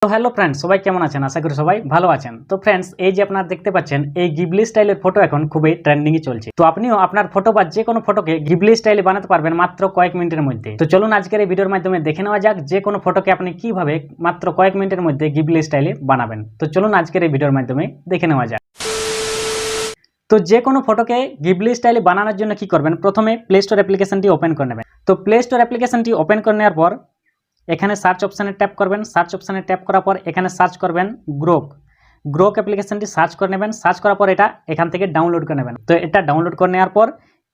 তো hello friends, সবাই কেমন আছেন? আশা করি সবাই ভালো আছেন। তো ফ্রেন্ডস, এই যে আপনারা দেখতে পাচ্ছেন এই গিবলি স্টাইলের ফটো এখন খুবই ট্রেন্ডিংয়ে চলছে। তো আপনিও আপনার ফটো বা যে কোনো ফটোকে গিবলি স্টাইলে বানাতে পারবেন মাত্র কয়েক মিনিটের মধ্যে। তো চলুন আজকের এই ভিডিওর মাধ্যমে দেখে নেওয়া যাক যে কোনো ফটোকে আপনি কিভাবে মাত্র কয়েক মিনিটের মধ্যে গিবলি স্টাইলে বানাবেন। তো চলুন আজকের এই ভিডিওর মাধ্যমে দেখে নেওয়া যাক। তো যে কোনো ফটোকে গিবলি স্টাইলে বানানোর জন্য কি করবেন, প্রথমে প্লে স্টোর অ্যাপ্লিকেশনটি ওপেন করে নেবেন। তো প্লে স্টোর অ্যাপ্লিকেশনটি ওপেন করে নেওয়ার পর এখানে সার্চ অপশানে ট্যাপ করবেন। সার্চ অপশানে ট্যাপ করার পর এখানে সার্চ করবেন গ্রোক অ্যাপ্লিকেশনটি সার্চ করে নেবেন। সার্চ করার পর এটা এখান থেকে ডাউনলোড করে নেবেন। তো এটা ডাউনলোড করে নেওয়ার পর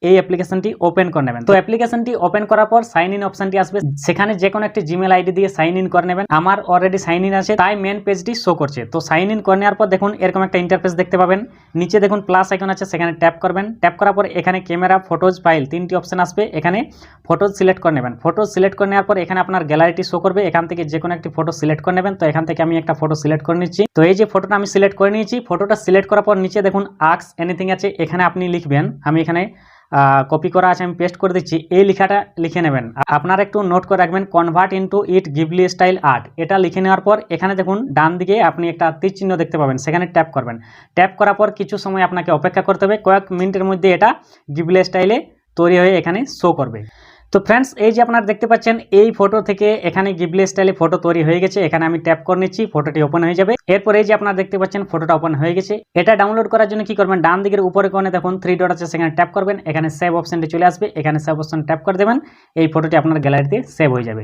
এই অ্যাপ্লিকেশনটি ওপেন করে নেবেন। তো অ্যাপ্লিকেশনটি ওপেন করার পর সাইন ইন অপশনটি আসবে, সেখানে যে কোনো একটি জিমেল আইডি দিয়ে সাইন ইন করে নেবেন। আমার অলরেডি সাইন ইন আছে, তাই মেন পেজটি শো করছে। তো সাইন ইন করে নেওয়ার পর দেখুন এরকম একটা ইন্টারফেস দেখতে পাবেন। নিচে দেখুন প্লাস আইকন আছে, সেখানে ট্যাপ করবেন। ট্যাপ করার পর এখানে ক্যামেরা, ফটোজ, ফাইল তিনটি অপশন আসবে। এখানে ফটোজ সিলেক্ট করে নেবেন। ফটোজ সিলেক্ট করে নেওয়ার পর এখানে আপনার গ্যালারিটি শো করবে, এখান থেকে যে কোনো একটি ফটো সিলেক্ট করে নেবেন। তো এখান থেকে আমি একটা ফটো সিলেক্ট করে নিচ্ছি। তো এই যে ফটোটা আমি সিলেক্ট করে নিয়েছি, ফটোটা সিলেক্ট করার পর নিচে দেখুন আস্ক এনিথিং আছে, এখানে আপনি লিখবেন। আমি এখানে কপি করা আছে, আমি পেস্ট করে দিচ্ছি। এই লেখাটা লিখে নেবেন। আপনারা একটু নোট করে রাখবেন, কনভার্ট ইনটু ইট গিবলি স্টাইল আর্ট। এটা লিখে নেওয়ার পর এখানে দেখুন ডান দিকে আপনি একটা তীর চিহ্ন দেখতে পাবেন, সেখানে ট্যাপ করবেন। ট্যাপ করার পর কিছু সময় আপনাকে অপেক্ষা করতে হবে, কয়েক মিনিটের মধ্যে এটা গিবলি স্টাইলে তৈরি হয়ে এখানে শো করবে। তো ফ্রেন্ডস, এই যে আপনারা দেখতে পাচ্ছেন এই ফটো থেকে এখানে গিবলি স্টাইলে ফটো তৈরি হয়ে গেছে। এখানে আমি ট্যাপ করে নিচ্ছি, ফটোটি ওপেন হয়ে যাবে। এরপর এই যে আপনারা দেখতে পাচ্ছেন ফটোটা ওপেন হয়ে গেছে। এটা ডাউনলোড করার জন্য কি করবেন, ডান দিকের উপরে কোণে দেখুন 3 ডট আছে, সেখানে ট্যাপ করবেন। এখানে সেভ অপশনটি চলে আসবে, এখানে সেভ অপশন ট্যাপ করে দেবেন। এই ফটোটি আপনার গ্যালারিতে সেভ হয়ে যাবে।